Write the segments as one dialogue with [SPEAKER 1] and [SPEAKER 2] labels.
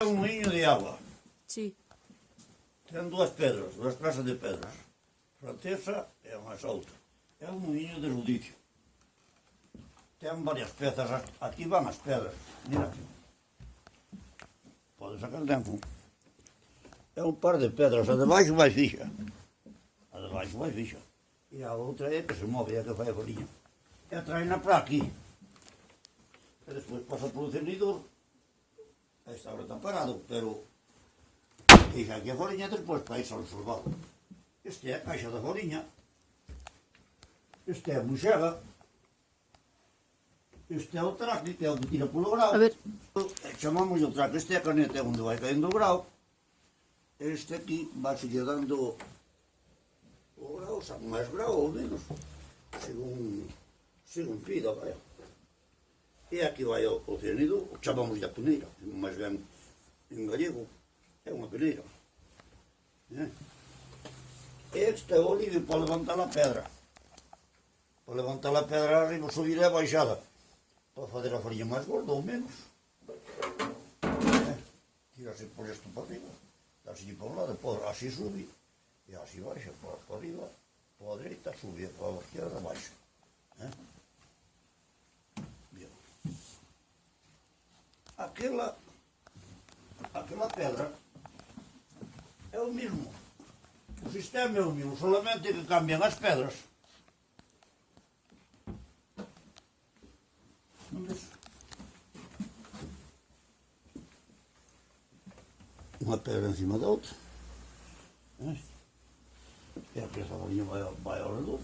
[SPEAKER 1] un moinho de agua.
[SPEAKER 2] Sí.
[SPEAKER 1] Ten dúas pedras, dúas clases de pedras. Francesa e a máis outra. É un moinho de rudicio. Ten varias pezas. Aquí van as pedras. Mira. Pode sacar tempo. É un par de pedras. A de baixo vai fixa. A de baixo vai fixa. E a outra é que se move, é que fai a bolinha. E traena para aquí. E despois pasa polo cernidor. Esta hora está parado, pero fixa aquí a foliña despois para irse ao solvado. Este é a caixa da foliña. Este é a buxega. Este é o traque, que é o que tira polo grau.
[SPEAKER 2] A ver.
[SPEAKER 1] Chamamos o traque. Este é a caneta onde vai caendo o grau. Este aquí vai seguir dando o grau, sabe máis grau ou menos, según pida, vai. E aquí vai o cenido, chamamos a peneira, máis ben en gallego, é unha peneira. Este é o alivio para levantar a pedra. Para levantar a pedra arriba, subir a baixada. Para fazer a farinha máis gorda ou menos. Tira-se por isto para arriba, dá-se para un lado, así sube, e así baixa, para arriba, para a direita, sube, para a esquerda, baixa. Bien. Aquela pedra é o mesmo. O sistema é o mesmo, solamente que cambian as pedras. Unha pedra encima da outra. E a esa bolinha vai ao redor.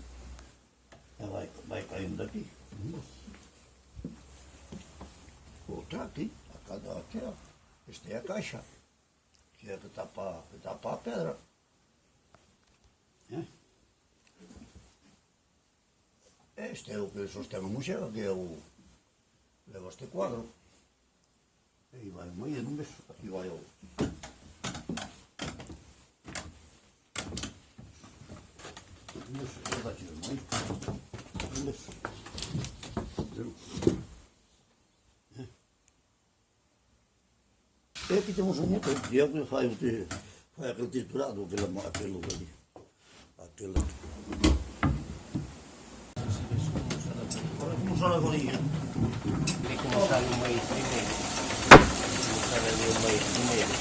[SPEAKER 1] E vai caindo aquí. Outra aqui, a cada aquela. Esta é a caixa, que é que tapa a pedra. Este é o que sostén a mochega, que é o... leva este cuadro. E vai moendo, ves? Aquí vai o... ves? É daqui do meio. Ves? E aqui temos um motor, que é o que faz aquele triturado, aquele ali. Aquele... Como só a bolinha.
[SPEAKER 3] Tem que começar no meio primeiro. Começar ali no meio primeiro.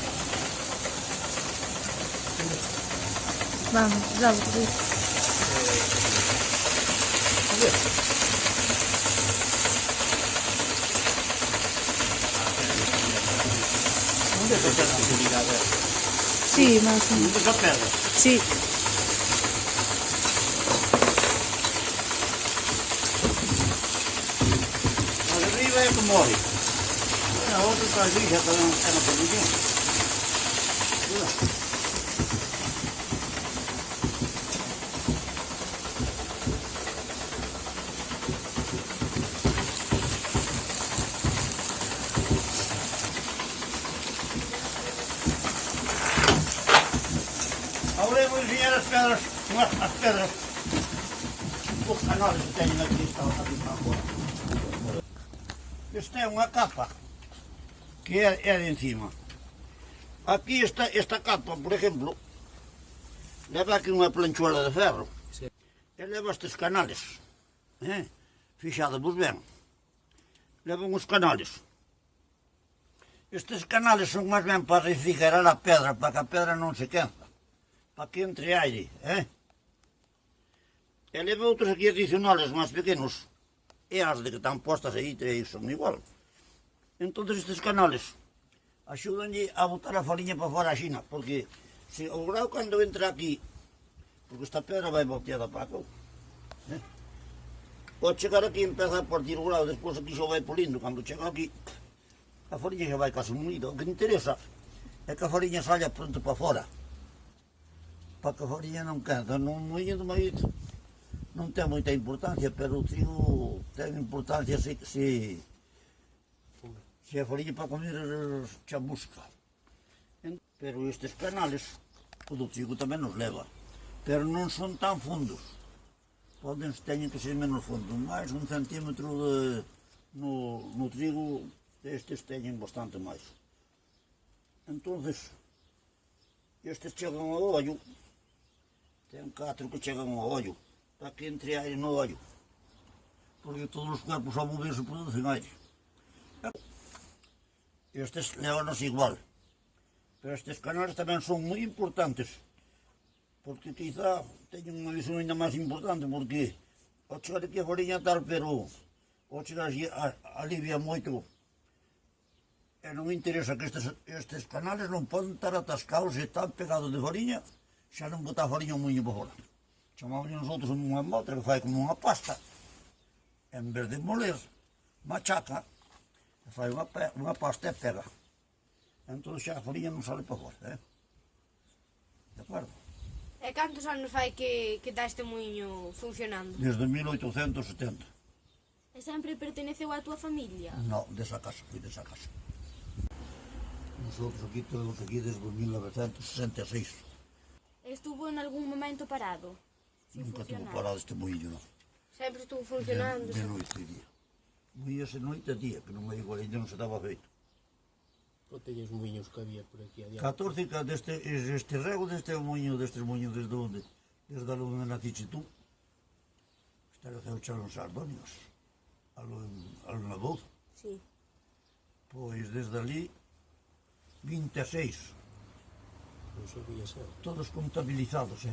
[SPEAKER 2] Vamos, já vou fazer isso.
[SPEAKER 1] Onde é que a pedra se ligada?
[SPEAKER 2] Sí, más o
[SPEAKER 1] Onde
[SPEAKER 2] menos.
[SPEAKER 1] é que a pedra?
[SPEAKER 2] Sí.
[SPEAKER 1] A de arriba é que morre. A outra está ali, já está na posição. Agora vou engenhar as pedras, os canais que tenho aqui estão fora. Esta é uma capa, que é de encima. Aqui esta capa, por exemplo, leva aqui uma planchuela de ferro. E leva estes canales, fixados ben. Levan os canales. Estes canales son máis ben para refrigerar a pedra, para que a pedra non se quenza. Para que entre aire, E leva outros aquí adicionales máis pequenos, e as de que están postas aí son igual. Entón estes canales axudanlle a botar a fariña para fora a xina, porque se o grau cando entra aquí, porque esta pedra vai volteada para acá, ao chegar aquí empeza a partir o grau, despois aquí xo vai polindo, cando chega aquí a fariña xa vai casi unida. O que interesa é que a fariña saia pronto para fora, para que a fariña non quenza. Non moinho de maíz non ten moita importancia, pero o trigo ten importancia se a fariña para comer chamusca. Pero estes canales, o do trigo tamén nos leva, pero non son tan fundos. Teñen que ser menos fundos, máis 1 centímetro no trigo, estes teñen bastante máis. Entonces, estes chegan ao ollo, ten 4 que chegan ao ollo, para que entre aire no ollo, porque todos os cuerpos ao moverse producen aire. Estes leonos igual, pero estes canales tamén son moi importantes, porque quizá teñen unha visión ainda máis importante, porque ao chegar aquí a foriña tal, pero ao chegar aquí alivia moito. E non me interesa que estes canales non poden estar atascados e están pegados de foriña, xa non botar foriña un muño para fora. Chamamos nosotros unha motra que fai como unha pasta, en vez de moler, machaca, e fai unha pasta e pega. Entón xa a foriña non sale para fora, De acordo?
[SPEAKER 4] E cantos anos fai que está este muiño funcionando?
[SPEAKER 1] Desde 1870.
[SPEAKER 4] E sempre perteneceu á túa familia?
[SPEAKER 1] No, desa casa, fui desa casa. Nosotros aquí, todos aquí desde 1966.
[SPEAKER 4] Estuvo en algún momento parado? Sin
[SPEAKER 1] Nunca tuvo
[SPEAKER 4] funcionar?
[SPEAKER 1] parado este muillo, non.
[SPEAKER 4] Sempre estuvo funcionando?
[SPEAKER 1] De noite e día. Muíase noite e día, que non me digo, ainda non se daba feito.
[SPEAKER 3] Aquellos muiños que había por aquí adiante.
[SPEAKER 1] 14 este rego destes muiños desde onde? Desde ali onde naciche tú. Está o ceo os Sardonios. Alo na voz.
[SPEAKER 4] Sí.
[SPEAKER 1] Pois desde ali 26.
[SPEAKER 3] Non sabía ser.
[SPEAKER 1] Todos contabilizados,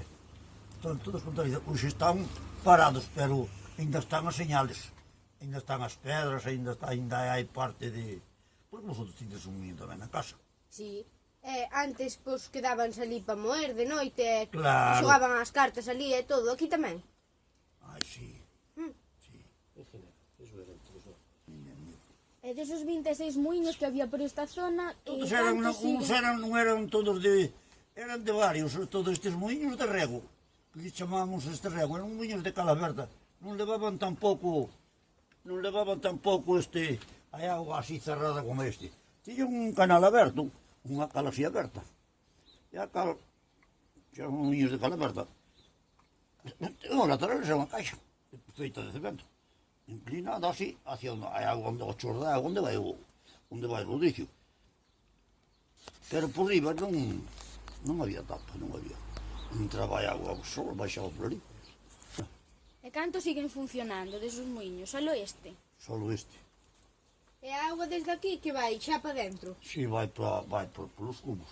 [SPEAKER 1] Todos contabilizados. Hoxe están parados, pero ainda están as señales. Ainda están as pedras, ainda hai parte de... Porque vosotros tindes un muño tamén na casa.
[SPEAKER 4] Sí. Antes, pois, quedábanse ali para moer de noite,
[SPEAKER 1] Claro.
[SPEAKER 4] xogaban as cartas ali e todo. Aquí tamén?
[SPEAKER 1] Ai, sí. Sí.
[SPEAKER 3] En general, eso eran todos.
[SPEAKER 4] E desos 26 muiños que había por esta zona,
[SPEAKER 1] Todos eran, non eran todos de... Eran de varios, todos estes muiños de rego. Que lles chamábamos este rego. Eran muiños de calaverta. Non levaban tampouco a auga así cerrada como este. Tiñan un canal aberto, unha cal así aberta. E a cal, xa son muiños de calaverta. O lateral é unha caixa, feita de cemento. Inclinada así, hacia onde hai agua, onde o chorro de agua, onde vai o rodicio. Pero por riba non había tapa, non había. Entraba a agua, só baixaba por ali.
[SPEAKER 4] E canto siguen funcionando desos muiños? Solo este?
[SPEAKER 1] Solo este.
[SPEAKER 4] E a auga desde aquí que vai xa para dentro?
[SPEAKER 1] Si vai polos cubos.